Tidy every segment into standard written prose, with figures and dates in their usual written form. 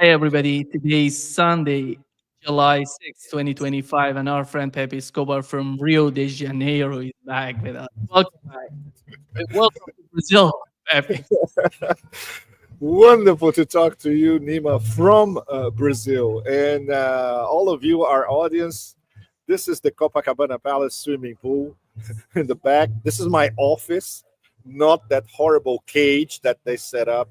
Hi, everybody. Today is Sunday, July 6th, 2025, and our friend Pepe Escobar from Rio de Janeiro is back with us. Welcome back. Welcome to Brazil, Pepe. Wonderful to talk to you, Nima, from Brazil. And all of you, our audience, this is the Copacabana Palace swimming pool in the back. This is my office, not that horrible cage that they set up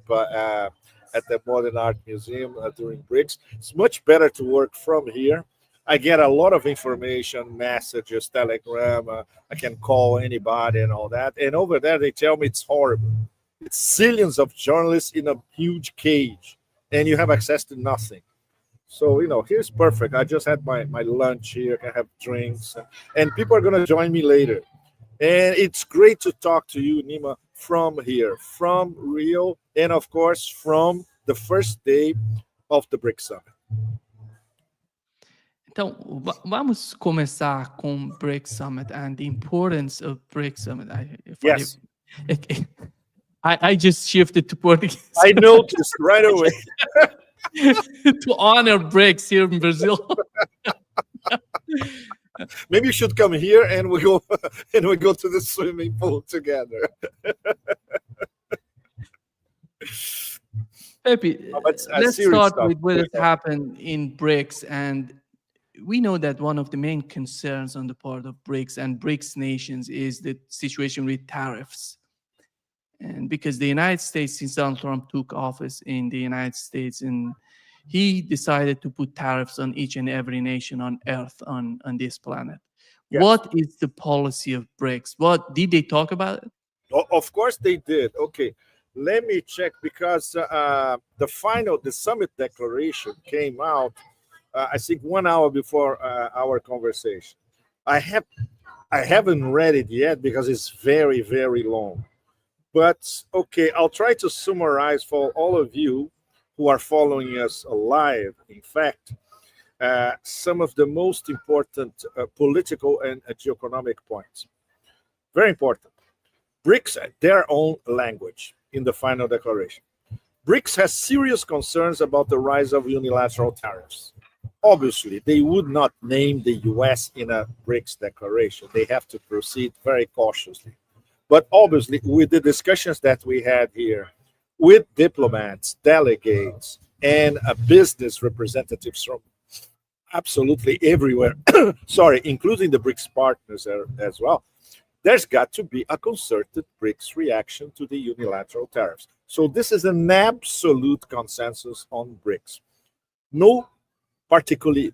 at the Modern Art Museum during BRICS. It's much better to work from here. I get a lot of information, messages, telegram. I can call anybody and all that. And over there, they tell me it's horrible. It's zillions of journalists in a huge cage, and you have access to nothing. So, here's perfect. I just had my lunch here. I have drinks, and people are going to join me later. And it's great to talk to you, Nima, from here, from Rio, and of course, from the first day of the BRICS Summit. Então, vamos começar com BRICS Summit and the importance of BRICS Summit. Yes. I just shifted to Portuguese. I noticed right away. To honor BRICS here in Brazil. Maybe you should come here and we go to the swimming pool together. Pepe, let's start with what has happened in BRICS. And we know that one of the main concerns on the part of BRICS and BRICS nations is the situation with tariffs. And because the United States, since Donald Trump took office in the United States, and he decided to put tariffs on each and every nation on Earth, on this planet. Yes. What is the policy of BRICS? What did they talk about it? Of course they did. Okay, let me check, because the summit declaration came out, I think 1 hour before our conversation. I haven't read it yet because it's very, very long. But okay, I'll try to summarize for all of you who are following us live, in fact, some of the most important political and geoeconomic points. Very important. BRICS, their own language in the final declaration. BRICS has serious concerns about the rise of unilateral tariffs. Obviously, they would not name the US in a BRICS declaration. They have to proceed very cautiously. But obviously, with the discussions that we had here, with diplomats, delegates, and business representatives from absolutely everywhere, including the BRICS partners as well, there's got to be a concerted BRICS reaction to the unilateral tariffs. So this is an absolute consensus on BRICS. No particulars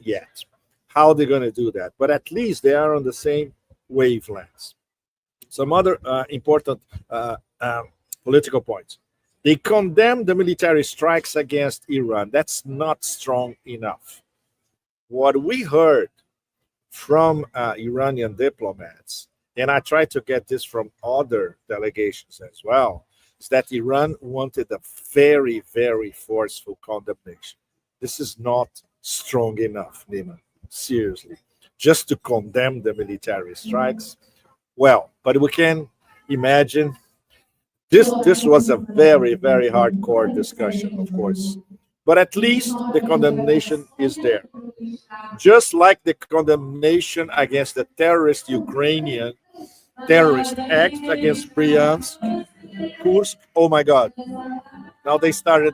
yet, how they're going to do that. But at least they are on the same wavelengths. Some other important political points. They condemn the military strikes against Iran. That's not strong enough. What we heard from Iranian diplomats, and I tried to get this from other delegations as well, is that Iran wanted a very, very forceful condemnation. This is not strong enough, Nima. Seriously. Just to condemn the military strikes. Well, but we can imagine this was a very, very hardcore discussion, of course. But at least the condemnation is there. Just like the condemnation against the Ukrainian terrorist act against Bryansk, Kursk. Oh my God. Now they started.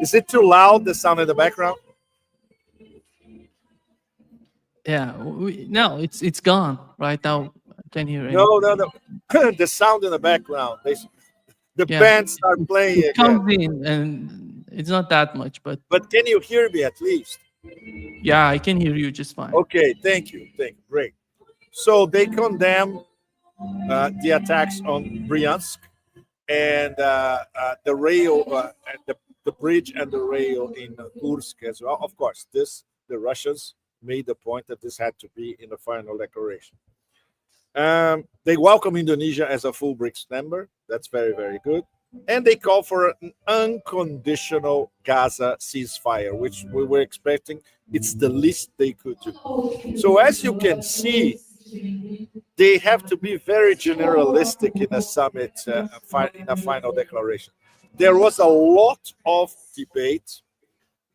Is it too loud, the sound in the background? Yeah, no, it's gone right now. I can't hear it. No. The sound in the background. The band start playing. It comes in, and it's not that much, but can you hear me at least? Yeah, I can hear you just fine. Okay, thank you. Great. So they condemn the attacks on Bryansk and the rail, the bridge and the rail in Kursk as well. Of course, the Russians made the point that this had to be in the final declaration. They welcome Indonesia as a full BRICS member. That's very, very good. And they call for an unconditional Gaza ceasefire, which we were expecting. It's the least they could do. So as you can see, they have to be very generalistic in a summit, in a final declaration. there was a lot of debate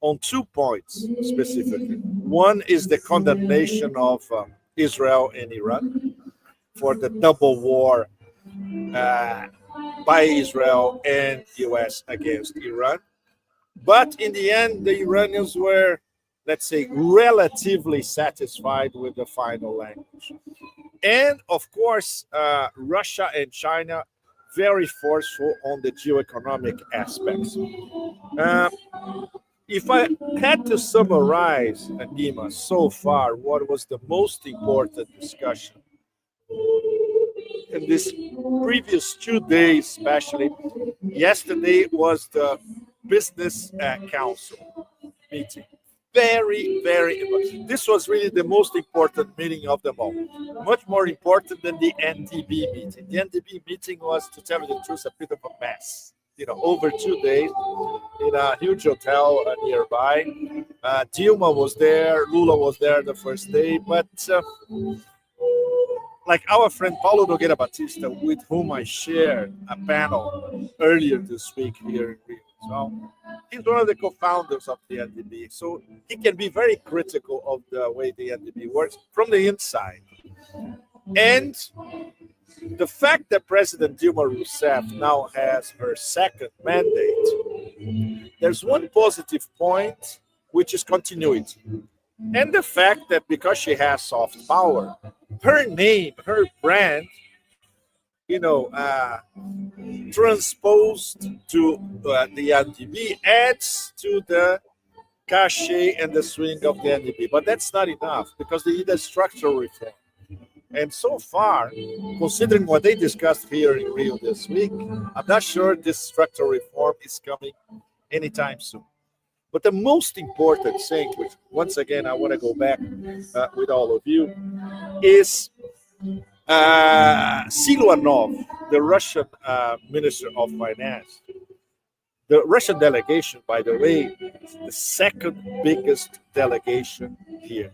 on 2 points specifically. One is the condemnation of Israel and Iran for the double war by Israel and US against Iran. But in the end, the Iranians were, let's say, relatively satisfied with the final language. And of course, Russia and China, very forceful on the geoeconomic aspects. If I had to summarize, Nima, so far, what was the most important discussion in this previous 2 days, especially yesterday, was the business council meeting. Very, very, this was really the most important meeting of them all. Much more important than the NDB meeting. The NDB meeting was, to tell you the truth, a bit of a mess. Over 2 days in a huge hotel nearby. Dilma was there, Lula was there the first day, but like our friend Paulo Nogueira Batista, with whom I shared a panel earlier this week here in Rio. So he's one of the co-founders of the NDB. So he can be very critical of the way the NDB works from the inside. And the fact that President Dilma Rousseff now has her second mandate, there's one positive point, which is continuity. And the fact that because she has soft power, her name, her brand, transposed to the NDB adds to the cachet and the swing of the NDB. But that's not enough because they need a structural reform. And so far, considering what they discussed here in Rio this week, I'm not sure this structural reform is coming anytime soon. But the most important thing, which once again I want to go back with all of you, is Siluanov, the Russian Minister of Finance. The Russian delegation, by the way, is the second biggest delegation here.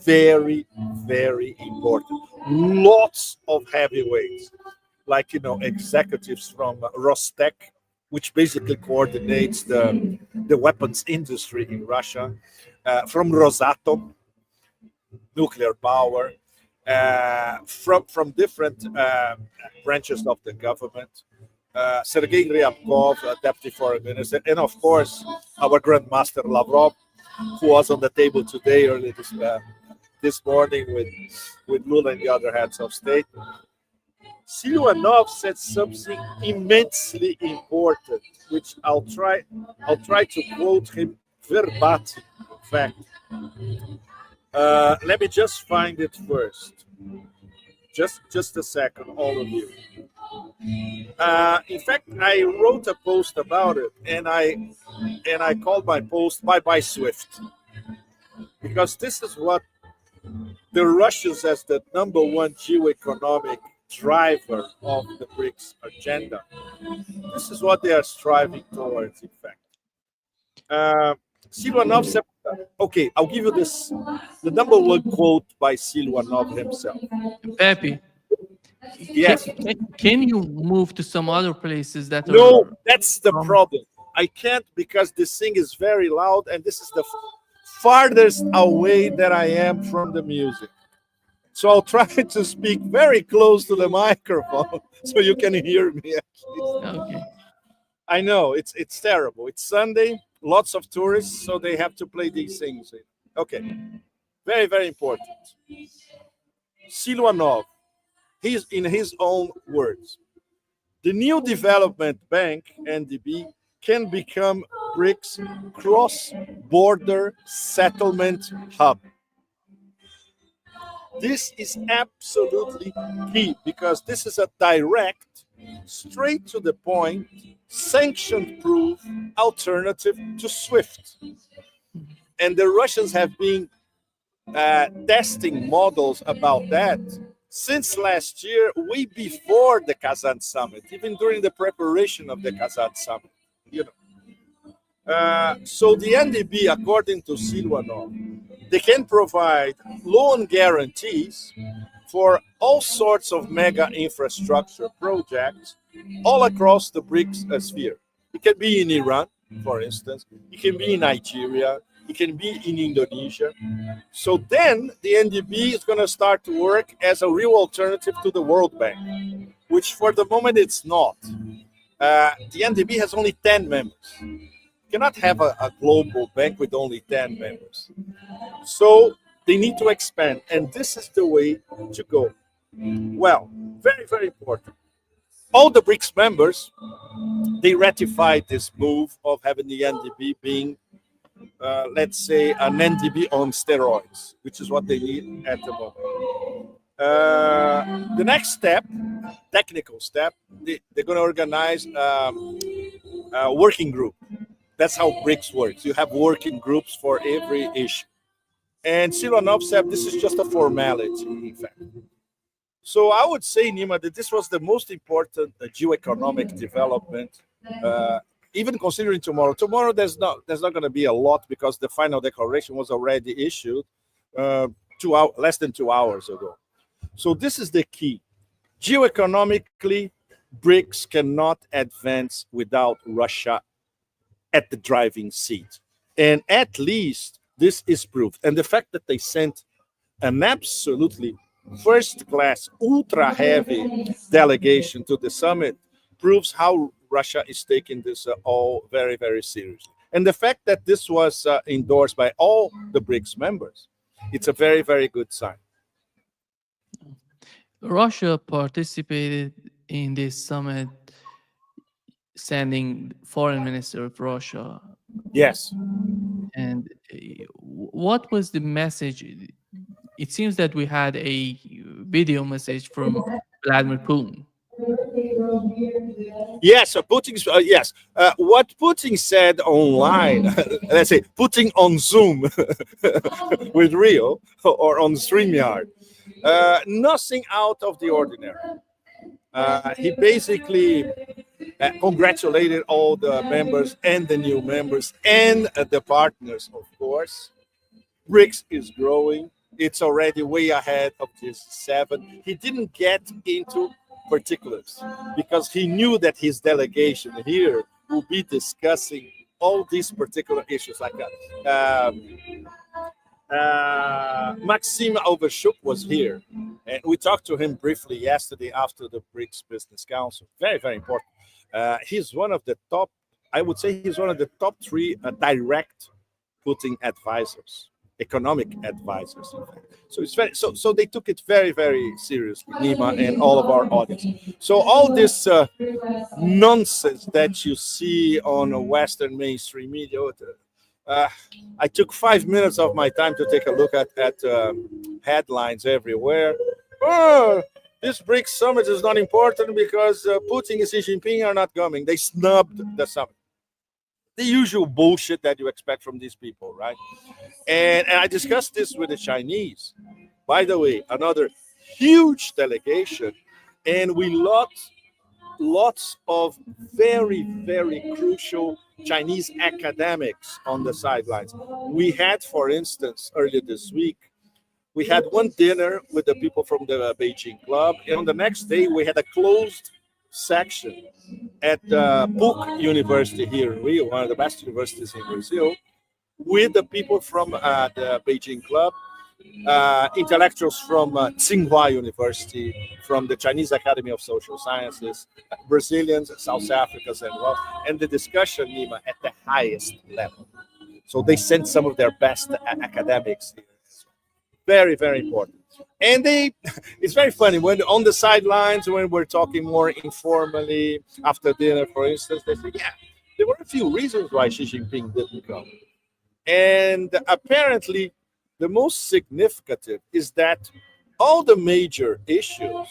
Very, very important. Lots of heavyweights, like executives from Rostec, which basically coordinates the weapons industry in Russia, from Rosatom, nuclear power, from different branches of the government. Sergei Ryabkov, Deputy Foreign Minister, and of course our Grandmaster Lavrov, who was on the table today early this morning with Lula and the other heads of state. Siluanov said something immensely important, which I'll try to quote him verbatim. In fact, let me just find it first. Just a second, all of you. In fact, I wrote a post about it, and I called my post "Bye Bye Swift," because this is what the Russians, as the number one geoeconomic driver of the BRICS agenda, this is what they are striving towards. In fact, Siluanov said, "Okay, I'll give you the number one quote by Siluanov himself." Pepe. Yes. Can you move to some other places that are... No, that's the problem. I can't because this thing is very loud, and this is the farthest away that I am from the music. So I'll try to speak very close to the microphone so you can hear me. Okay. I know it's terrible. It's Sunday, lots of tourists, so they have to play these things. Okay, very, very important. Siluanov, he's in his own words. The new development bank, NDB, can become BRICS cross-border settlement hub. This is absolutely key because this is a direct, straight to the point, sanction-proof alternative to SWIFT. And the Russians have been testing models about that since last year, way before the Kazan summit, even during the preparation of the Kazan summit. So the NDB, according to Siluanov, they can provide loan guarantees for all sorts of mega infrastructure projects all across the BRICS sphere. It can be in Iran, for instance. It can be in Nigeria. It can be in Indonesia. So then the NDB is going to start to work as a real alternative to the World Bank, which for the moment it's not. The NDB has only 10 members. You cannot have a global bank with only 10 members. So they need to expand, and this is the way to go. Well, very, very important. All the BRICS members, they ratified this move of having the NDB being, let's say, an NDB on steroids, which is what they need at the moment. The next step, technical step, they're going to organize a working group. That's how BRICS works. You have working groups for every issue. And Silanov said this is just a formality, in fact. So I would say, Nima, that this was the most important geoeconomic development, even considering tomorrow. Tomorrow there's not going to be a lot because the final declaration was already issued less than 2 hours ago. So this is the key. Geoeconomically, BRICS cannot advance without Russia at the driving seat. And at least this is proved. And the fact that they sent an absolutely first-class, ultra-heavy delegation to the summit proves how Russia is taking this all very, very seriously. And the fact that this was endorsed by all the BRICS members, it's a very, very good sign. Russia participated in this summit, sending foreign minister of Russia. Yes. And what was the message? It seems that we had a video message from Vladimir Putin. Yes, Putin's, yes. What Putin said online, let's say Putin on Zoom with Rio or on StreamYard, nothing out of the ordinary. He basically congratulated all the members and the new members and the partners, of course. BRICS is growing. It's already way ahead of this 7. He didn't get into particulars because he knew that his delegation here will be discussing all these particular issues like Maxime Overshuk was here, and we talked to him briefly yesterday after the BRICS Business Council. Very, very important. He's one of the top, I would say he's one of the top 3 direct Putin advisors, economic advisors, in fact. So it's very, so they took it very, very seriously, Nima and all of our audience. So all this nonsense that you see on a Western mainstream media, I took 5 minutes of my time to take a look at headlines everywhere. Oh, this BRICS summit is not important because Putin and Xi Jinping are not coming. They snubbed the summit. The usual bullshit that you expect from these people, right? And I discussed this with the Chinese. By the way, another huge delegation, and we lots of very, very crucial Chinese academics on the sidelines. We had, for instance, earlier this week, we had one dinner with the people from the Beijing Club, and on the next day, we had a closed section at PUC University here in Rio, one of the best universities in Brazil, with the people from the Beijing Club, intellectuals from Tsinghua University, from the Chinese Academy of Social Sciences, Brazilians, South Africans, and the discussion, Nima, at the highest level. So they sent some of their best academics here. Very, very important. And it's very funny when on the sidelines, when we're talking more informally after dinner, for instance, they say, yeah, there were a few reasons why Xi Jinping didn't come. And apparently, the most significant is that all the major issues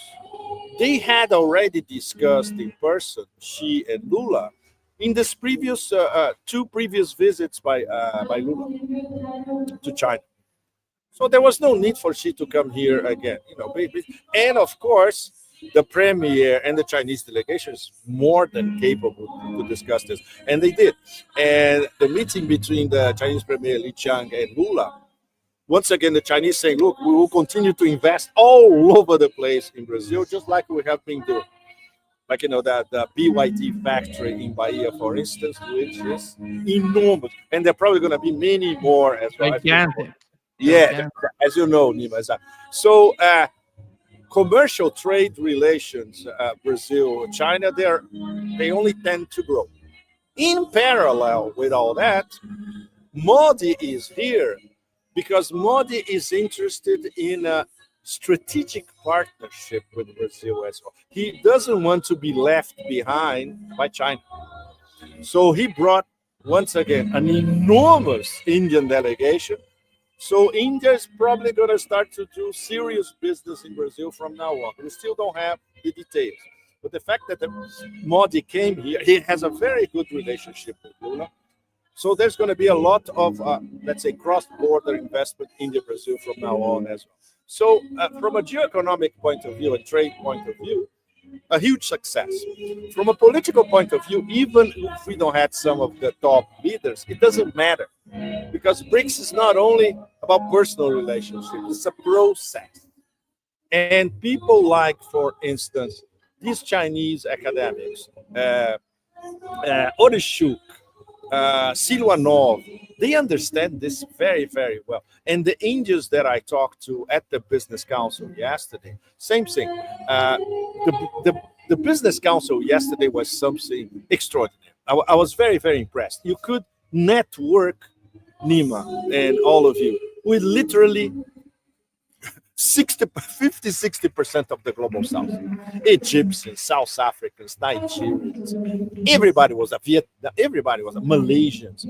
they had already discussed in person, Xi and Lula, in this previous 2 previous visits by Lula to China. So there was no need for Xi to come here again, And of course, the premier and the Chinese delegation is more than capable to discuss this, and they did. And the meeting between the Chinese premier Li Qiang and Lula, once again, the Chinese saying, look, we will continue to invest all over the place in Brazil, just like we have been doing. like the BYD factory in Bahia, for instance, which is enormous, and there are probably going to be many more as well. Gigantic. Yeah, Gigantic. as you know, Nima. So commercial trade relations, Brazil, China, they only tend to grow. In parallel with all that, Modi is here because Modi is interested in a strategic partnership with Brazil as well. He doesn't want to be left behind by China. So he brought, once again, an enormous Indian delegation. So India is probably going to start to do serious business in Brazil from now on. We still don't have the details. But the fact that Modi came here, he has a very good relationship with Lula. So there's going to be a lot of, let's say, cross-border investment in Brazil from now on as well. So from a geoeconomic point of view, a trade point of view, a huge success. From a political point of view, even if we don't have some of the top leaders, it doesn't matter. Because BRICS is not only about personal relationships, it's a process. And people like, for instance, these Chinese academics, Orishuk, Silvanov, they understand this very, very well. And the Indians that I talked to at the Business Council yesterday, same thing. The Business Council yesterday was something extraordinary. I was very, very impressed. You could network, Nima and all of you, with literally 50-60% of the global south. Egyptians, South Africans, Nigerians, everybody was a Vietnam, everybody was a Malaysians.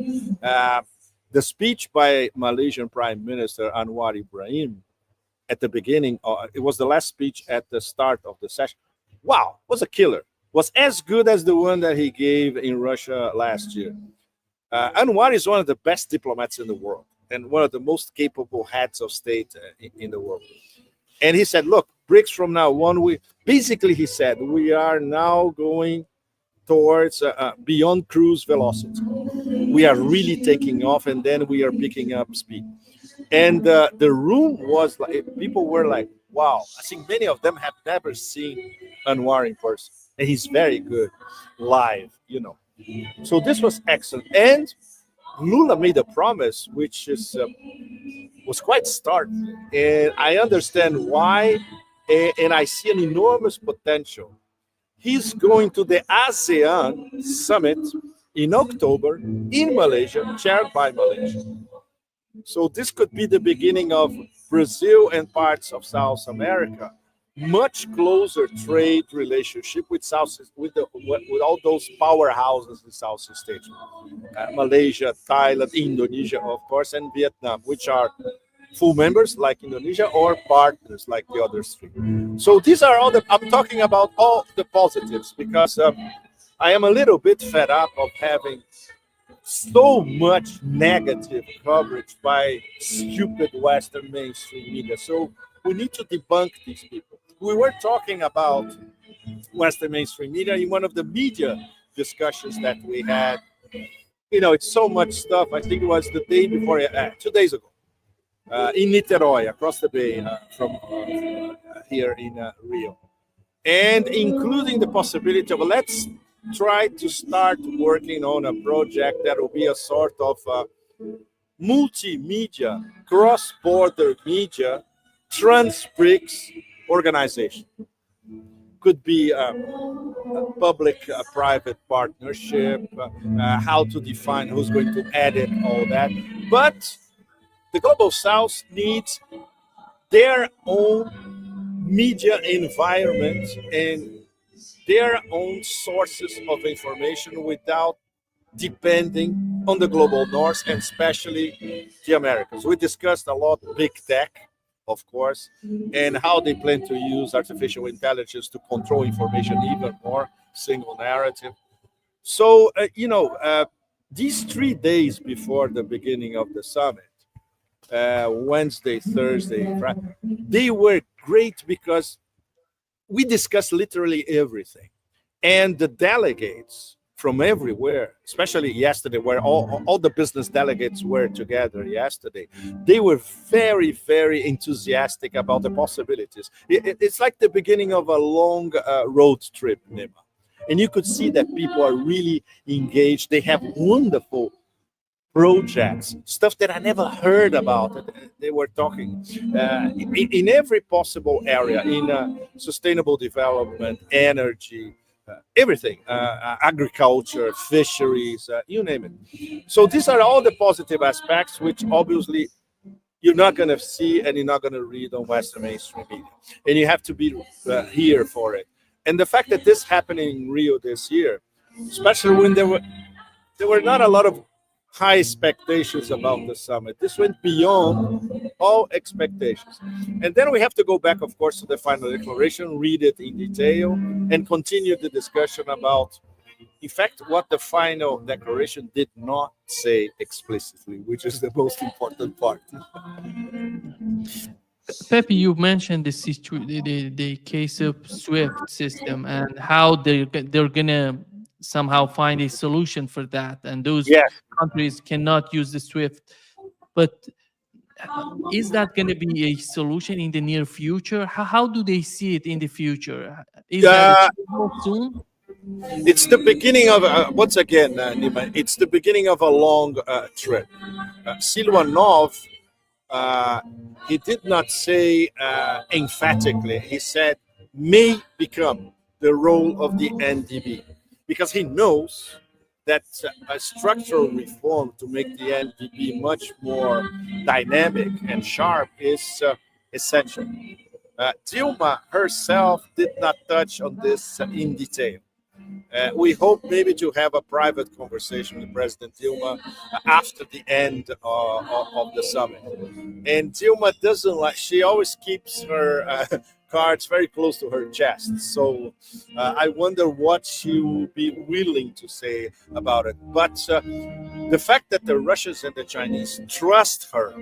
The speech by Malaysian Prime Minister Anwar Ibrahim at the beginning, it was the last speech at the start of the session. Wow, was a killer. Was as good as the one that he gave in Russia last year. Anwar is one of the best diplomats in the world and one of the most capable heads of state in the world. And he said, look, BRICS from now on, he said, we are now going towards beyond cruise velocity. We are really taking off, and then we are picking up speed. And the room was like, people were like, wow. I think many of them have never seen Anwar in person. And he's very good live, So this was excellent. And Lula made a promise, which was quite stark. And I understand why, and I see an enormous potential. He's going to the ASEAN summit in October in Malaysia, chaired by Malaysia. So this could be the beginning of Brazil and parts of South America much closer trade relationship with with all those powerhouses in Southeast Asia, Malaysia, Thailand, Indonesia, of course, and Vietnam, which are full members like Indonesia or partners like the other three. So these are all I'm talking about all the positives because I am a little bit fed up of having so much negative coverage by stupid Western mainstream media. So we need to debunk these people. We were talking about Western mainstream media in one of the media discussions that we had. It's so much stuff. I think it was the day before, 2 days ago, in Niterói, across the bay from here in Rio. And including the possibility of, let's try to start working on a project that will be a sort of multimedia, cross-border media, trans-BRICS organization. Could be a public-private partnership, how to define who's going to edit, all that. But the Global South needs their own media environment and their own sources of information without depending on the global north and especially the Americans. We discussed a lot big tech, of course, and how they plan to use artificial intelligence to control information even more, single narrative. So, these 3 days before the beginning of the summit, Wednesday, Thursday, Friday, they were great because we discussed literally everything. And the delegates from everywhere, especially yesterday, where all the business delegates were together yesterday, they were very, very enthusiastic about the possibilities. It's like the beginning of a long road trip, Nima. And you could see that people are really engaged. They have wonderful projects, stuff that I never heard about. They were talking in every possible area, in sustainable development, energy, everything, agriculture, fisheries, you name it. So these are all the positive aspects, which obviously you're not going to see and you're not going to read on Western mainstream media. And you have to be here for it. And the fact that this happened in Rio this year, especially when there were not a lot of high expectations about the summit. This went beyond all expectations. And then we have to go back, of course, to the final declaration, read it in detail, and continue the discussion about, in fact, what the final declaration did not say explicitly, which is the most important part. Pepe, you mentioned the case of SWIFT system and how they're gonna somehow find a solution for that, and those Yes. countries cannot use the SWIFT. But is that going to be a solution in the near future? How do they see it in the future? Is that achievable soon? It's the beginning of, once again, Nima, it's the beginning of a long trip. Silvanov, he did not say emphatically, he said, may become the role of the NDB, because he knows that a structural reform to make the NDB much more dynamic and sharp is essential. Dilma herself did not touch on this in detail. We hope maybe to have a private conversation with President Dilma after the end of the summit. And Dilma doesn't like, she always keeps her cards very close to her chest. So I wonder what she will be willing to say about it. But the fact that the Russians and the Chinese trust her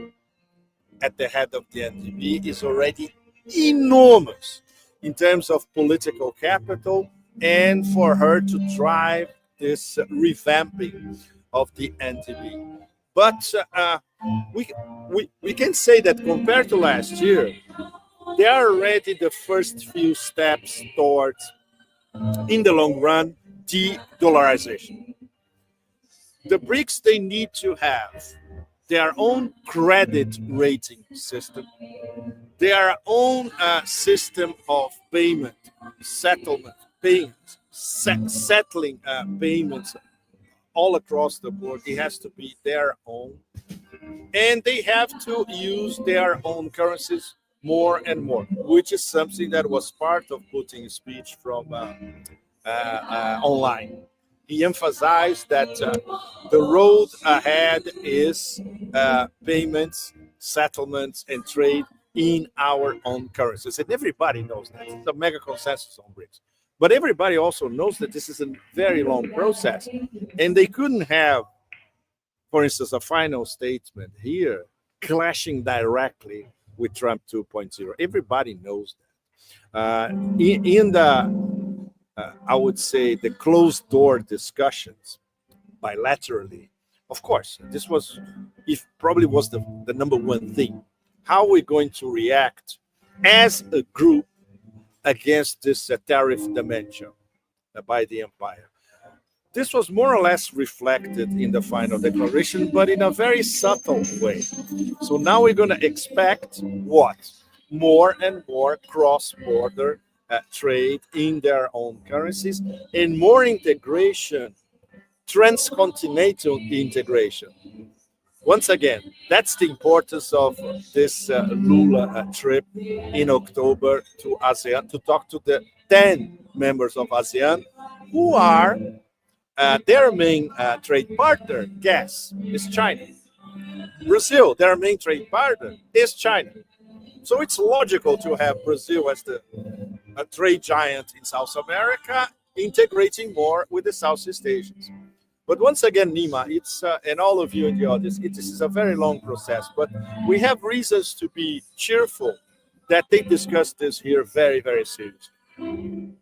at the head of the NDB is already enormous in terms of political capital, and for her to drive this revamping of the NDB. But we can say that compared to last year, they are already the first few steps towards, in the long run, de-dollarization. The BRICS, they need to have their own credit rating system, their own system of payment, settlement, payments, settling payments all across the board. It has to be their own. And they have to use their own currencies more and more, which is something that was part of Putin's speech from online. He emphasized that the road ahead is payments, settlements, and trade in our own currencies. And everybody knows that. It's a mega consensus on BRICS. But everybody also knows that this is a very long process. And they couldn't have, for instance, a final statement here clashing directly with Trump 2.0. Everybody knows that. In the, I would say, the closed door discussions bilaterally, of course, this was, it probably was the number one thing. How are we going to react as a group against this tariff dimension by the empire? This was more or less reflected in the final declaration, but in a very subtle way. So now we're going to expect what? More and more cross-border trade in their own currencies and more integration, transcontinental integration. Once again, that's the importance of this Lula trip in October to ASEAN, to talk to the 10 members of ASEAN who are their main trade partner, guess, is China. Brazil, their main trade partner, is China. So it's logical to have Brazil as a trade giant in South America, integrating more with the Southeast Asians. But once again, Nima, it's and all of you in the audience, this is a very long process, but we have reasons to be cheerful that they discuss this here very, very seriously.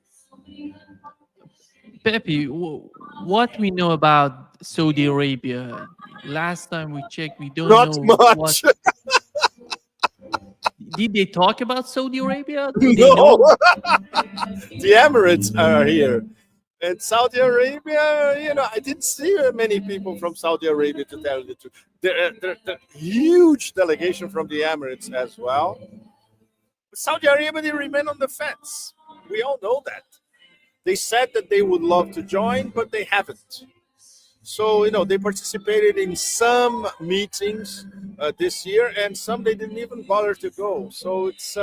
Pepe, what we know about Saudi Arabia? Last time we checked, we don't Not know much. What... Did they talk about Saudi Arabia? Do they No. know? The Emirates are here. And Saudi Arabia, I didn't see many people from Saudi Arabia, to tell you the truth. There huge delegation from the Emirates as well. But Saudi Arabia, they remain on the fence. We all know that. They said that they would love to join, but they haven't. So, they participated in some meetings this year, and some they didn't even bother to go. So it's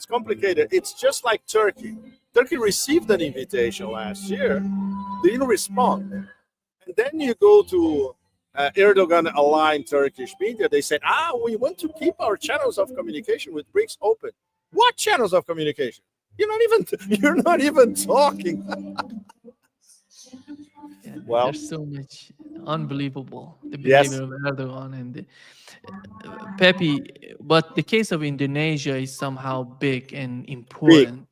complicated. It's just like Turkey. Turkey received an invitation last year. They didn't respond. And then you go to Erdogan-aligned Turkish media. They said, we want to keep our channels of communication with BRICS open. What channels of communication? You're not even talking. Yeah, well, there's so much unbelievable the behavior of Erdogan and Pepe. But the case of Indonesia is somehow big and important.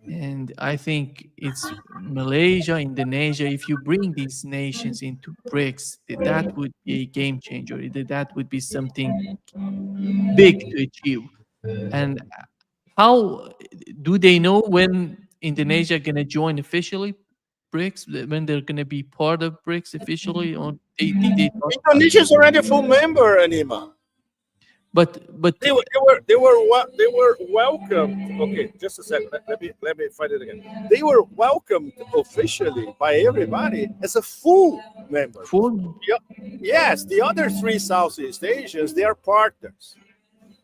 And I think it's Malaysia, Indonesia. If you bring these nations into BRICS, that would be a game changer. That would be something big to achieve. And how do they know when Indonesia going to join officially BRICS? When they're going to be part of BRICS officially? Or Indonesia is already a full member, Anima. But they were welcomed. Okay, just a second. Let me find it again. They were welcomed officially by everybody as a full member. Full? Yes, the other three Southeast Asians, they are partners.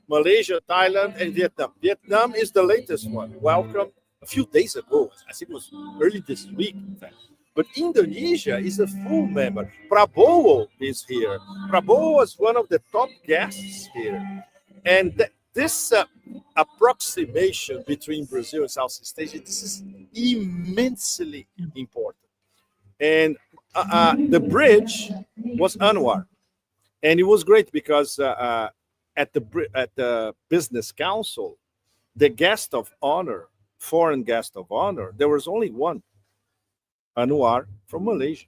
Malaysia, Thailand, and Vietnam. Vietnam is the latest one. Welcome a few days ago. I think it was early this week, in fact. But Indonesia is a full member. Prabowo is here. Prabowo was one of the top guests here. And this approximation between Brazil and Southeast Asia, this is immensely important. And the bridge was Anwar. And it was great because at the Business Council, the guest of honor, foreign guest of honor, there was only one. Anwar from Malaysia.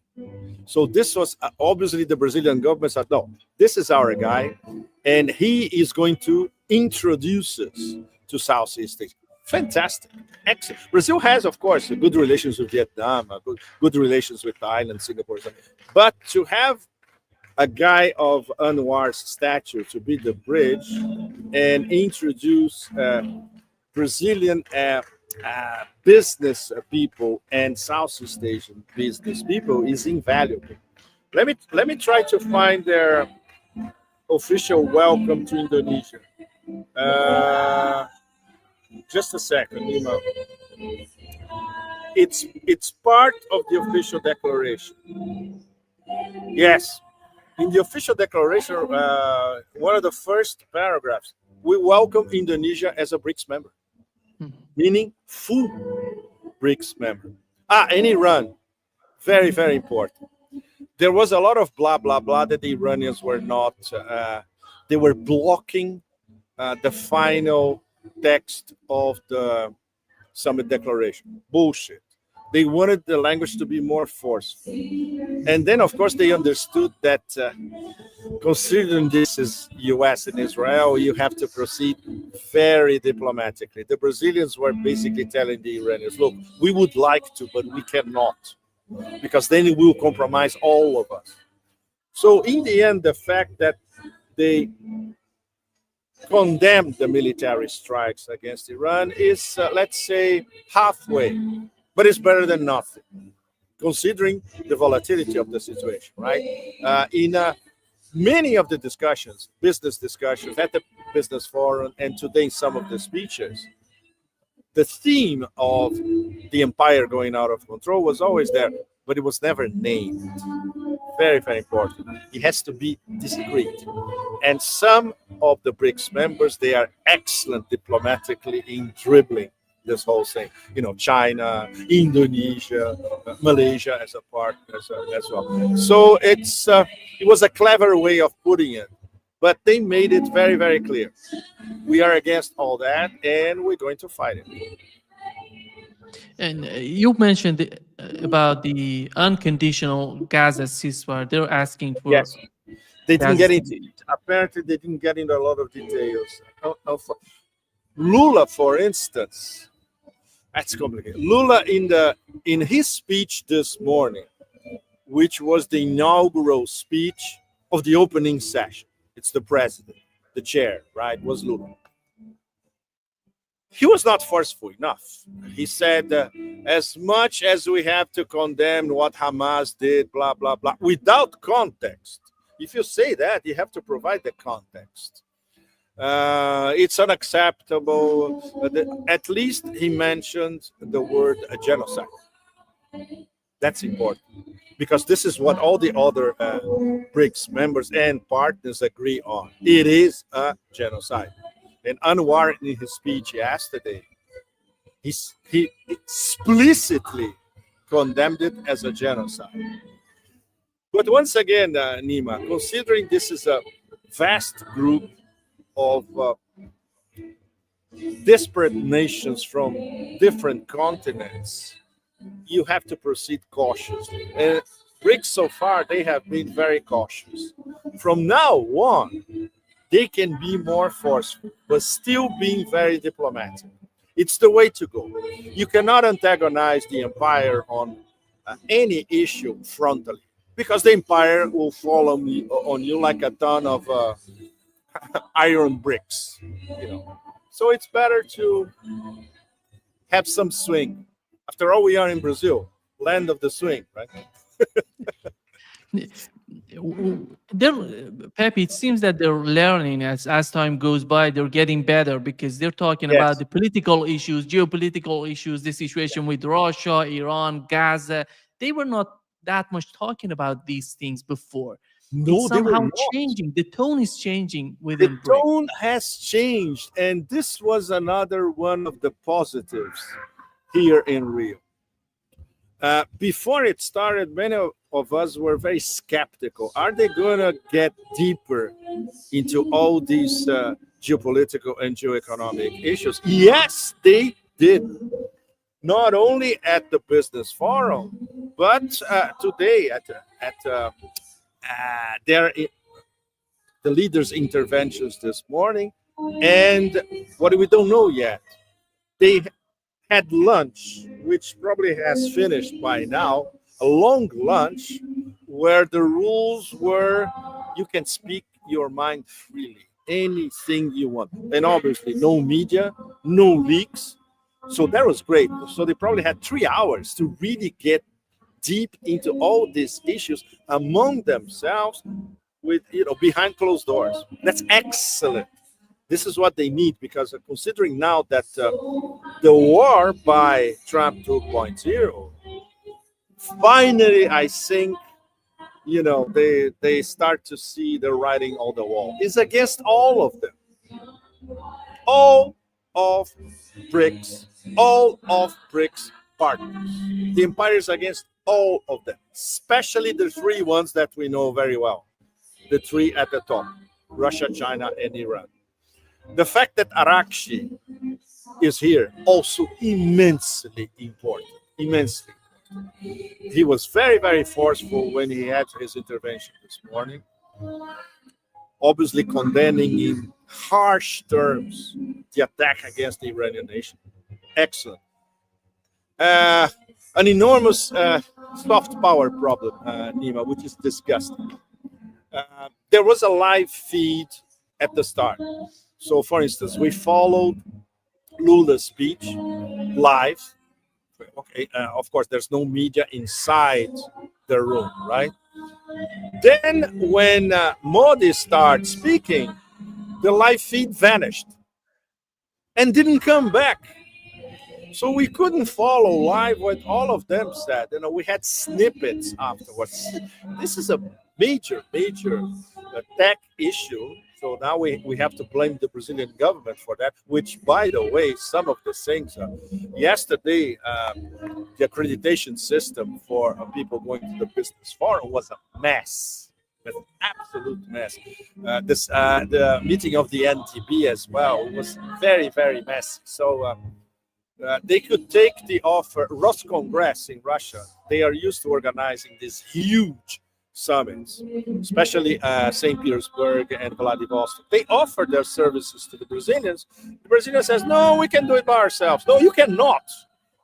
So this was obviously the Brazilian government said, no, this is our guy, and he is going to introduce us to Southeast Asia. Fantastic. Excellent. Brazil has, of course, good relations with Vietnam, good relations with Thailand, Singapore. But to have a guy of Anwar's stature to be the bridge and introduce Brazilian business people and Southeast Asian business people is invaluable. Let me try to find their official welcome to Indonesia. Just a second, It's part of the official declaration. Yes, in the official declaration, one of the first paragraphs, we welcome Indonesia as a BRICS member. Meaning full BRICS member. And Iran, very, very important. There was a lot of blah, blah, blah that the Iranians were not, they were blocking the final text of the summit declaration. Bullshit. They wanted the language to be more forceful. And then, of course, they understood that considering this is US and Israel, you have to proceed very diplomatically. The Brazilians were basically telling the Iranians, look, we would like to, but we cannot, because then it will compromise all of us. So in the end, the fact that they condemned the military strikes against Iran is, let's say, halfway, but it's better than nothing, considering the volatility of the situation, right? In many of the discussions, business discussions at the Business Forum and today in some of the speeches, the theme of the empire going out of control was always there, but it was never named. Very, very important. It has to be discreet. And some of the BRICS members, they are excellent diplomatically in dribbling this whole thing. China, Indonesia, Malaysia as a partner as well. So it was a clever way of putting it, but they made it very, very clear. We are against all that, and we're going to fight it. And you mentioned about the unconditional Gaza ceasefire. They're asking for. Yes. They didn't get into. Apparently, they didn't get into a lot of details. Lula, for instance, That's complicated. Lula in his speech this morning, which was the inaugural speech of the opening session. It's the president, the chair, right? Was Lula. He was not forceful enough. He said, as much as we have to condemn what Hamas did, blah, blah, blah, without context. If you say that, you have to provide the context. It's unacceptable. At least he mentioned the word genocide. That's important, because this is what all the other BRICS members and partners agree on. It is a genocide. And Anwar, in his speech yesterday, he explicitly condemned it as a genocide. But once again, Nima, considering this is a vast group of disparate nations from different continents, you have to proceed cautiously. And BRICS so far, they have been very cautious. From now on, they can be more forceful, but still being very diplomatic. It's the way to go. You cannot antagonize the empire on any issue frontally, because the empire will fall on you like a ton of iron bricks. So it's better to have some swing. After all, we are in Brazil, land of the swing, right? Pepe, it seems that they're learning as time goes by. They're getting better, because they're talking about the political issues, geopolitical issues, the situation with Russia, Iran, Gaza. They were not that much talking about these things before. No, it's somehow changing. The tone is changing within the tone has changed, and this was another one of the positives here in Rio. Before it started, many of us were very skeptical. Are they going to get deeper into all these geopolitical and geoeconomic issues? Yes, they did. Not only at the business forum, but today at the leaders' interventions this morning. And what we don't know yet, they had lunch, which probably has finished by now, a long lunch where the rules were you can speak your mind freely, anything you want. And obviously no media, no leaks. So that was great. So they probably had 3 hours to really get deep into all these issues among themselves with, behind closed doors. That's excellent. This is what they need, because considering now that the war by Trump 2.0, finally, I think, they start to see the writing on the wall. It's against all of them. All of BRICS, all of BRICS partners. The empire is against all of them, especially the three ones that we know very well. The three at the top, Russia, China, and Iran. The fact that Arakshi is here, also immensely important, immensely. He was very, very forceful when he had his intervention this morning, obviously condemning in harsh terms the attack against the Iranian nation. Excellent. An enormous soft power problem, Nima, which is disgusting. There was a live feed at the start. So, for instance, we followed Lula's speech live. Okay, of course, there's no media inside the room, right? Then, when Modi started speaking, the live feed vanished and didn't come back. So we couldn't follow live what all of them said. We had snippets afterwards. This is a major tech issue. So now we have to blame the Brazilian government for that, which, by the way, some of the things, yesterday, the accreditation system for people going to the business forum was a mess. An absolute mess. The meeting of the NTB as well was very, very messy. So they could take the offer. Roscongress in Russia, they are used to organizing these huge summits, especially St. Petersburg and Vladivostok. They offer their services to the Brazilians. The Brazilian says, no, we can do it by ourselves. No, you cannot.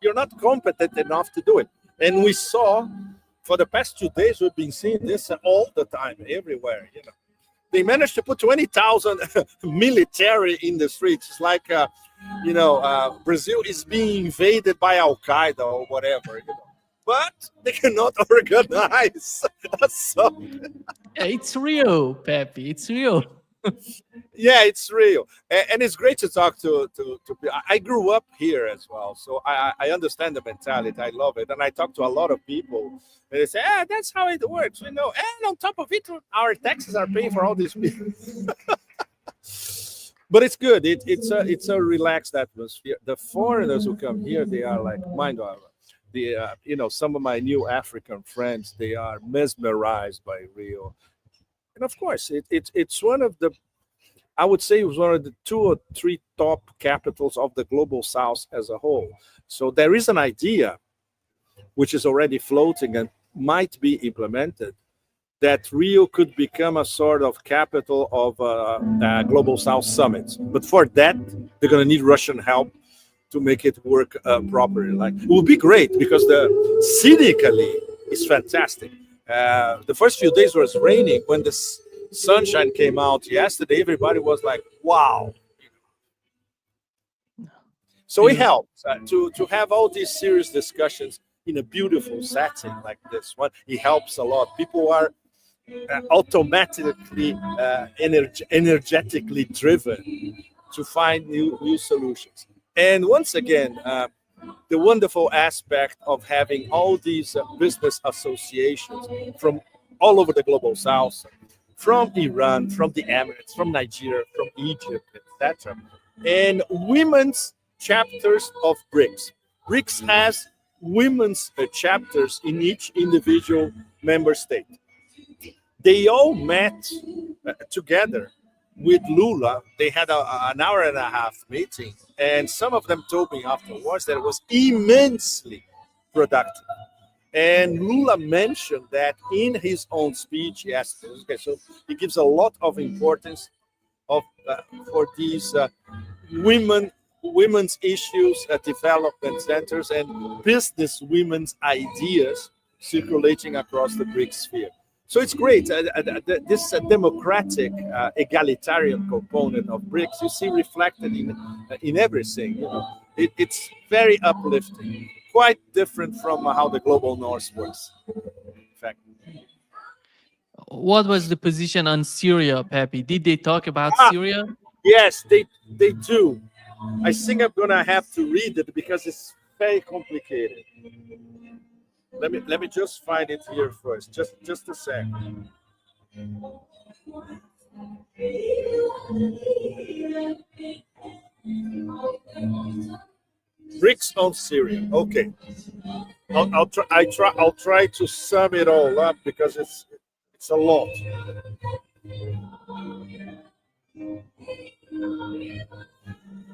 You're not competent enough to do it. And we saw for the past 2 days, we've been seeing this all the time, everywhere. They managed to put 20,000 military in the streets. It's like, Brazil is being invaded by Al Qaeda or whatever. But they cannot organize. So, it's real, Pepe. It's real. yeah, it's real, and it's great to talk to. I grew up here as well, so I understand the mentality. I love it, and I talk to a lot of people, and they say, that's how it works, And on top of it, our taxes are paying for all these people. But it's good. It's a relaxed atmosphere. The foreigners who come here, they are like mind blowing. Some of my new African friends, they are mesmerized by Rio. And of course, it's one of the, I would say it was one of the 2 or 3 top capitals of the global South as a whole. So there is an idea which is already floating and might be implemented that Rio could become a sort of capital of a global South summit. But for that, they're going to need Russian help to make it work properly. Like, it would be great because scenically it's fantastic. The first few days was raining. When the sunshine came out yesterday, everybody was like, wow. So it helps to have all these serious discussions in a beautiful setting like this one. It helps a lot. People are automatically energetically driven to find new solutions. And once again, the wonderful aspect of having all these business associations from all over the global South, from Iran, from the Emirates, from Nigeria, from Egypt, etc., and women's chapters of BRICS. BRICS has women's chapters in each individual member state. They all met together with Lula. They had an hour and a half meeting, and some of them told me afterwards that it was immensely productive. And Lula mentioned that in his own speech yesterday. Okay, so he gives a lot of importance for these women's issues, development centers, and business women's ideas circulating across the BRICS sphere. So it's great. This democratic, egalitarian component of BRICS, you see reflected in everything. It's very uplifting, quite different from how the global North works. In fact. What was the position on Syria, Pepe? Did they talk about Syria? Yes, they do. I think I'm gonna have to read it because it's very complicated. Let me just find it here first. Just a second. BRICS on Syria. Okay. I'll try to sum it all up because it's a lot.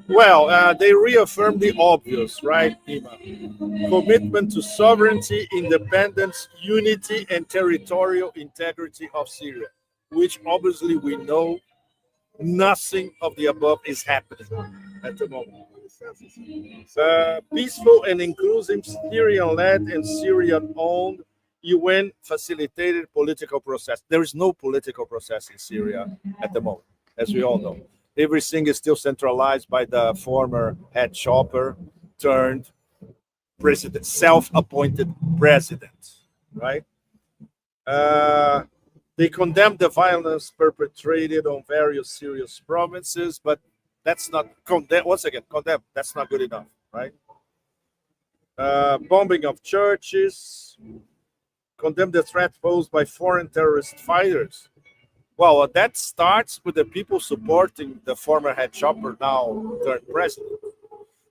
Well, they reaffirmed the obvious, right, Ima? Commitment to sovereignty, independence, unity, and territorial integrity of Syria, which obviously we know nothing of the above is happening at the moment. Peaceful and inclusive Syrian-led and Syrian-owned UN-facilitated political process. There is no political process in Syria at the moment, as we all know. Everything is still centralized by the former head chopper turned president, self-appointed president, right? They condemned the violence perpetrated on various Syrian provinces, but that's not condemn. Once again, condemn. That's not good enough, right? Bombing of churches, condemn the threat posed by foreign terrorist fighters. Well, that starts with the people supporting the former head chopper, now turned president.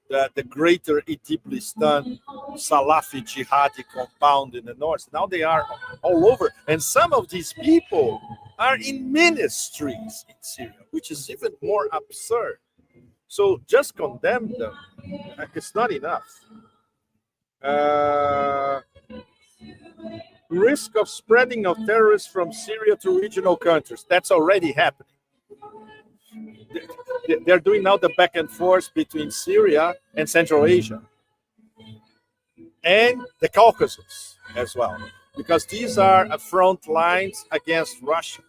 The greater Idlib-Stan Salafi jihadi compound in the north. Now they are all over. And some of these people are in ministries in Syria, which is even more absurd. So just condemn them. It's not enough. Risk of spreading of terrorists from Syria to regional countries. That's already happening. They're doing now the back and forth between Syria and Central Asia. and the Caucasus as well, because these are front lines against Russia.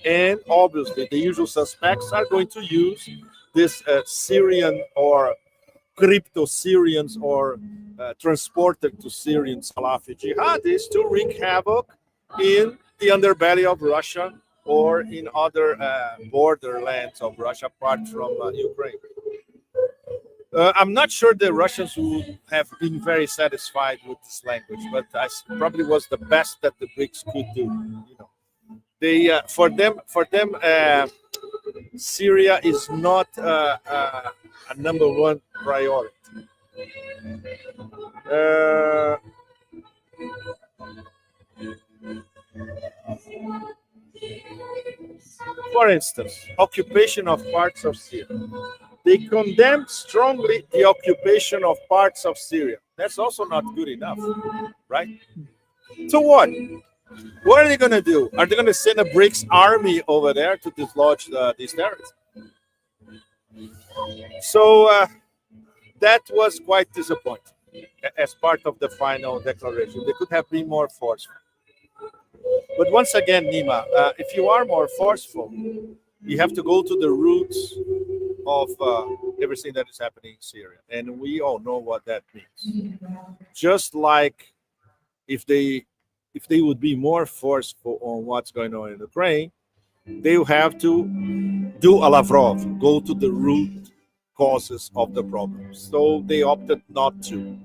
And obviously, the usual suspects are going to use this Syrian or crypto Syrians or transported to Syrian Salafi jihadis to wreak havoc in the underbelly of Russia or in other borderlands of Russia apart from Ukraine. I'm not sure the Russians would have been very satisfied with this language, but I probably was the best that the BRICS could do. You know, they for them Syria is not a number one priority. For instance, occupation of parts of Syria. They condemned strongly the occupation of parts of Syria. That's also not good enough, right? So what? What are they going to do? Are they going to send a BRICS army over there to dislodge these terrorists? So that was quite disappointing as part of the final declaration. They could have been more forceful. But once again, Nima, if you are more forceful, you have to go to the roots of everything that is happening in Syria. And we all know what that means. Just like if they would be more forceful on what's going on in Ukraine, they will have to do a Lavrov, go to the root causes of the problem. So they opted not to.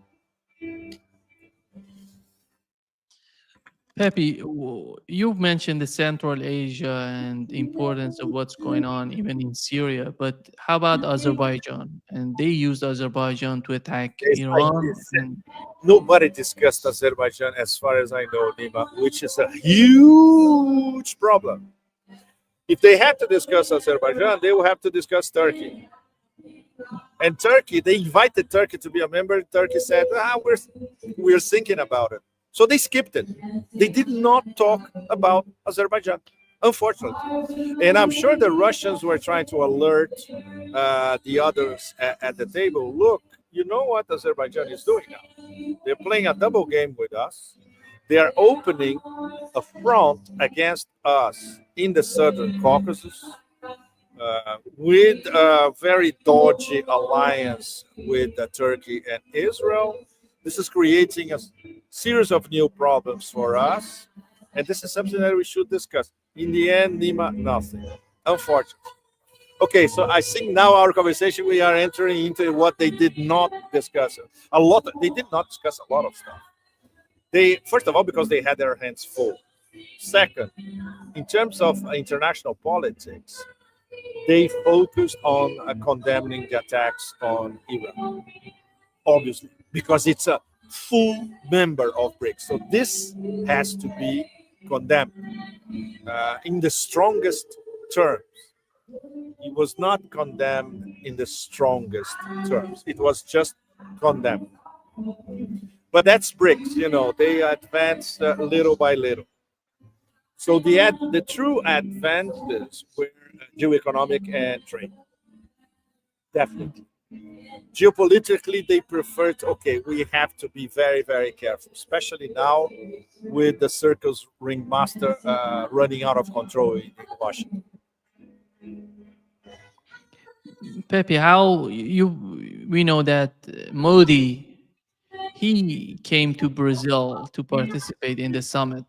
Pepe, you've mentioned the Central Asia and the importance of what's going on even in Syria, but how about Azerbaijan? And they used Azerbaijan to attack Iran. And nobody discussed Azerbaijan as far as I know, Nima, which is a huge problem. If they had to discuss Azerbaijan, they will have to discuss Turkey. And Turkey, they invited Turkey to be a member. Turkey said, we're thinking about it. So they skipped it. They did not talk about Azerbaijan, unfortunately. And I'm sure the Russians were trying to alert the others at the table. Look, you know what Azerbaijan is doing now? They're playing a double game with us. They are opening a front against us in the Southern Caucasus with a very dodgy alliance with Turkey and Israel. This is creating a series of new problems for us. And this is something that we should discuss. In the end, Nima, nothing. Unfortunately. Okay, so I think now our conversation, we are entering into what they did not discuss. They did not discuss a lot of stuff. First of all, because they had their hands full. Second, in terms of international politics, they focused on condemning the attacks on Iran. Obviously, because it's a full member of BRICS. So this has to be condemned in the strongest terms. It was not condemned in the strongest terms. It was just condemned. But that's BRICS, you know, they advanced little by little. So the true advances were geoeconomic and trade. Definitely. Geopolitically, they preferred, okay, we have to be very, very careful, especially now with the circus ringmaster running out of control in Washington. Pepe, we know that Modi, he came to Brazil to participate in the summit.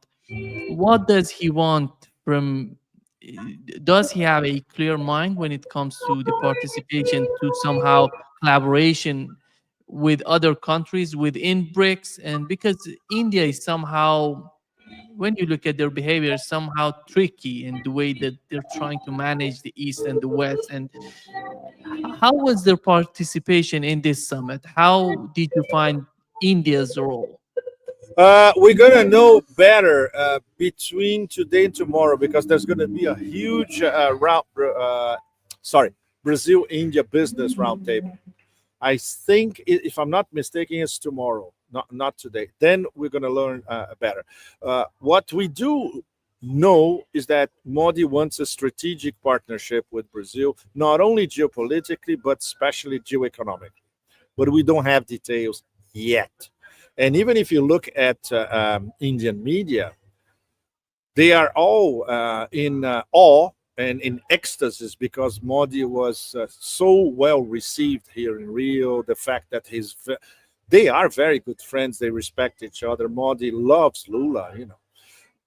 What does he want from? Does he have a clear mind when it comes to the participation to somehow collaboration with other countries within BRICS? And because India is somehow, when you look at their behavior, somehow tricky in the way that they're trying to manage the East and the West. And how was their participation in this summit? How did you find India's role? We're going to know better between today and tomorrow because there's going to be a huge Brazil-India business roundtable. I think, if I'm not mistaken, it's tomorrow, not today. Then we're going to learn better. What we do know is that Modi wants a strategic partnership with Brazil, not only geopolitically, but especially geoeconomically. But we don't have details yet. And even if you look at Indian media, they are all in awe and in ecstasies because Modi was so well received here in Rio. The fact that they are very good friends, they respect each other. Modi loves Lula,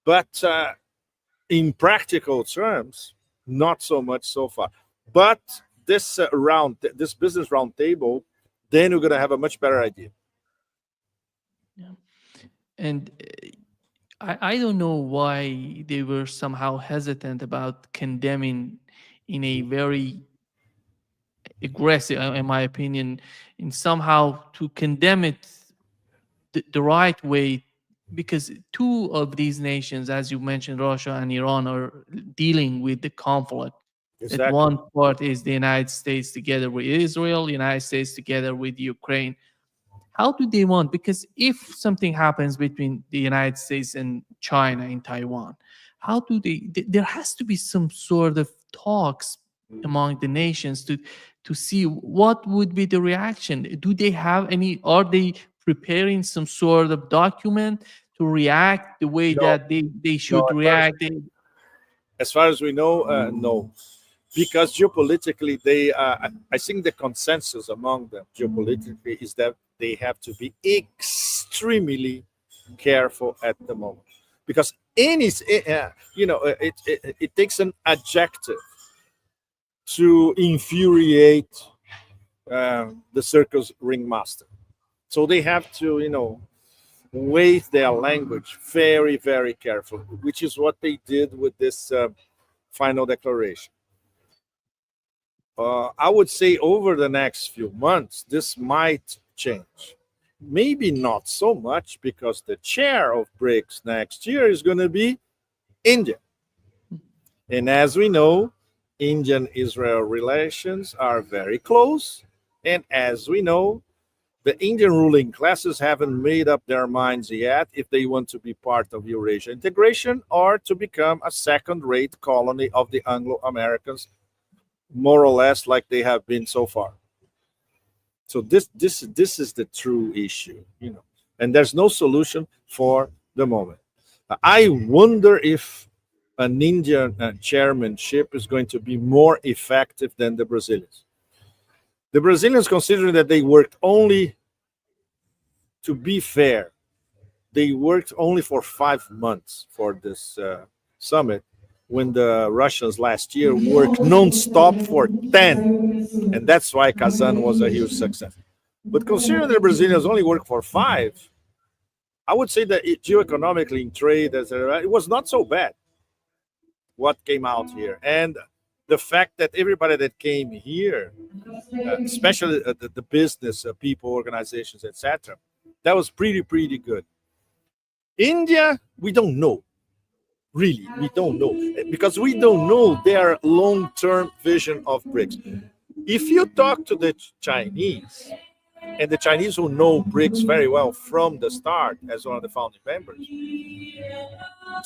but in practical terms, not so much so far. But this this business roundtable, then we're going to have a much better idea. Yeah. And I don't know why they were somehow hesitant about condemning in a very aggressive, in my opinion, in somehow to condemn it the right way, because two of these nations, as you mentioned, Russia and Iran, are dealing with the conflict. That Exactly. one part is the United States together with Israel, United States together with Ukraine. How do they want? Because if something happens between the United States and China in Taiwan, how do there has to be some sort of talks among the nations to see what would be the reaction. Do they have any? Are they preparing some sort of document to react the way No, that they no. should react? As far as we know, no, because geopolitically, I think the consensus among them geopolitically is that they have to be extremely careful at the moment, because it takes an adjective to infuriate the circus ringmaster. So they have to, weigh their language very, very carefully, which is what they did with this final declaration. I would say over the next few months, this might change. Maybe not so much because the chair of BRICS next year is going to be India. And as we know, Indian-Israel relations are very close. And as we know, the Indian ruling classes haven't made up their minds yet if they want to be part of Eurasia integration or to become a second-rate colony of the Anglo-Americans, more or less like they have been so far. So this is the true issue, and there's no solution for the moment. I wonder if an Indian chairmanship is going to be more effective than the Brazilians. The Brazilians, considering that they worked only, to be fair, they worked only for 5 months for this summit, when the Russians last year worked non-stop for 10. And that's why Kazan was a huge success. But considering the Brazilians only worked for 5, I would say that geoeconomically in trade, it was not so bad what came out here. And the fact that everybody that came here, especially the business people, organizations, etc., that was pretty good. India, we don't know. Really, we don't know, because we don't know their long-term vision of BRICS. If you talk to the Chinese, and the Chinese who know BRICS very well from the start as one of the founding members,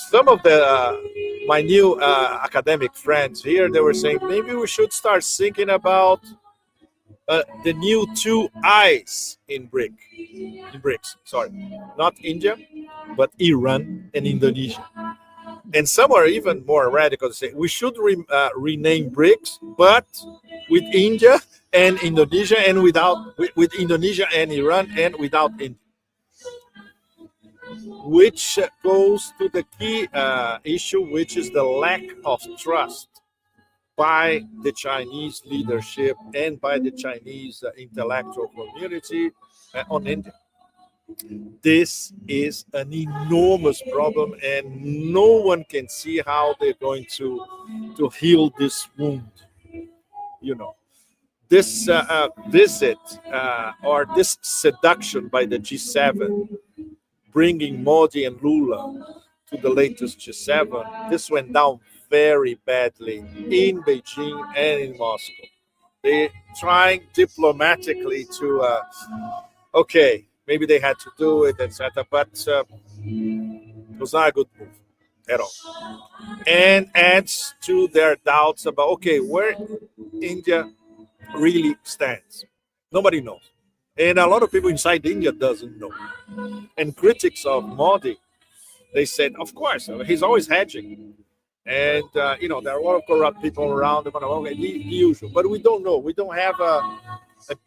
some of my new academic friends here, they were saying maybe we should start thinking about the new two eyes in BRICS. Sorry, not India, but Iran and Indonesia. And some are even more radical to say we should rename BRICS, but with India and Indonesia, and with Indonesia and Iran, and without India, which goes to the key issue, which is the lack of trust by the Chinese leadership and by the Chinese intellectual community on India. This is an enormous problem, and no one can see how they're going to heal this wound. This visit or this seduction by the G7, bringing Modi and Lula to the latest G7, this went down very badly in Beijing and in Moscow. They're trying diplomatically to, okay, maybe they had to do it, etc., but it was not a good move at all. And adds to their doubts about, okay, where India really stands. Nobody knows. And a lot of people inside India doesn't know. And critics of Modi, they said, of course, he's always hedging. And, there are a lot of corrupt people around him, okay, the usual. But we don't know. We don't have a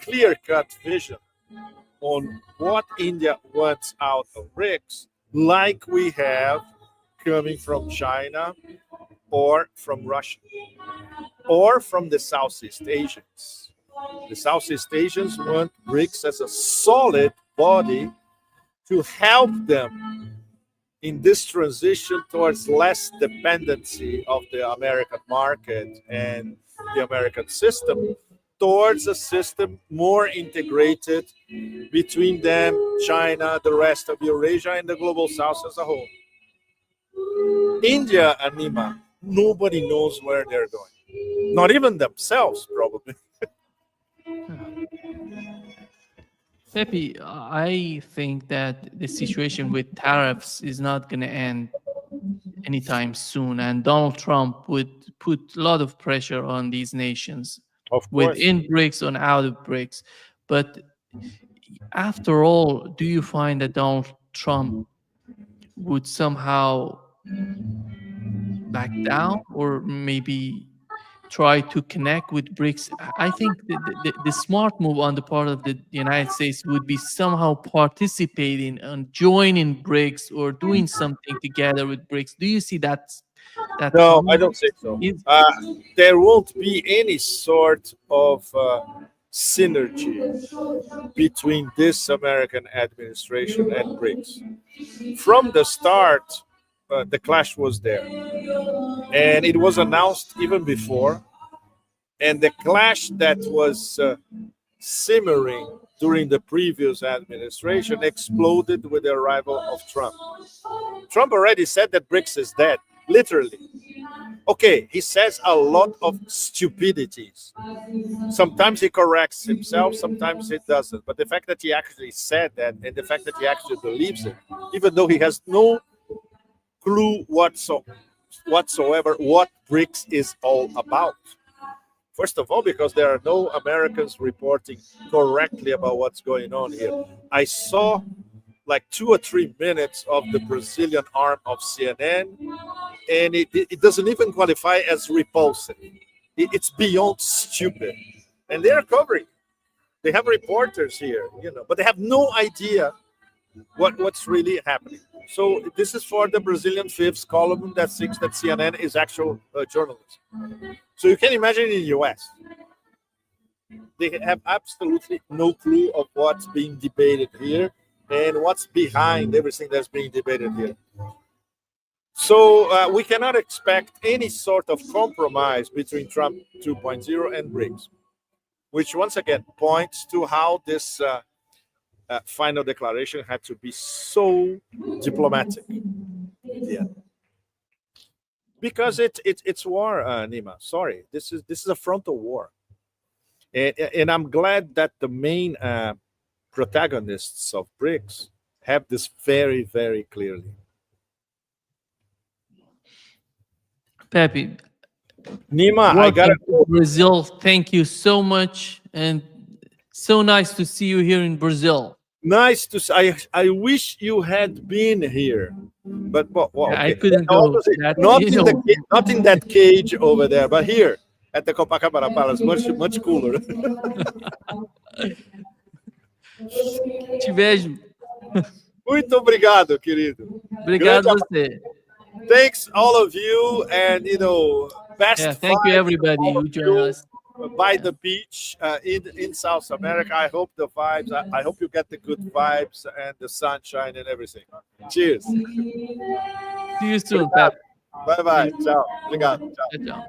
clear-cut vision on what India wants out of BRICS, like we have coming from China or from Russia or from the Southeast Asians. The Southeast Asians want BRICS as a solid body to help them in this transition towards less dependency of the American market and the American system, towards a system more integrated between them, China, the rest of Eurasia, and the global South as a whole. India and Nima, nobody knows where they're going. Not even themselves, probably. Pepe, I think that the situation with tariffs is not going to end anytime soon, and Donald Trump would put a lot of pressure on these nations, of within BRICS and out of BRICS. But after all, do you find that Donald Trump would somehow back down, or maybe try to connect with BRICS? I think the smart move on the part of the United States would be somehow participating and joining BRICS or doing something together with BRICS. Do you see that? No, I don't think so. There won't be any sort of synergy between this American administration and BRICS. From the start, the clash was there. And it was announced even before. And the clash that was simmering during the previous administration exploded with the arrival of Trump. Trump already said that BRICS is dead, literally. Okay, he says a lot of stupidities. Sometimes he corrects himself, sometimes he doesn't. But the fact that he actually said that, and the fact that he actually believes it, even though he has no clue whatsoever what BRICS is all about. First of all, because there are no Americans reporting correctly about what's going on here. I saw like 2 or 3 minutes of the Brazilian arm of CNN, and it doesn't even qualify as repulsive. It's beyond stupid. And they're covering. They have reporters here, but they have no idea what's really happening. So this is for the Brazilian fifth column that thinks that CNN is actual journalism. So you can imagine in the US, they have absolutely no clue of what's being debated here and what's behind everything that's being debated here. So we cannot expect any sort of compromise between Trump 2.0 and BRICS, which once again points to how this final declaration had to be so diplomatic. Yeah. Because it's war, Nima. Sorry, this is a frontal war, and I'm glad that the main protagonists of BRICS have this very, very clearly. Pepe, Nima, I gotta go. Brazil. Thank you so much, and so nice to see you here in Brazil. Nice to see. I wish you had been here, but well, okay. I couldn't go. Not in that cage over there, but here at the Copacabana Palace, much cooler. Te vejo. Muito obrigado, querido. Obrigado você. Thanks all of you, and best. Thank you everybody who joined us by the beach in South America. I hope the vibes. I hope you get the good vibes and the sunshine and everything. Cheers. See you soon, Pep. Bye bye. Ciao. Obrigado. Ciao.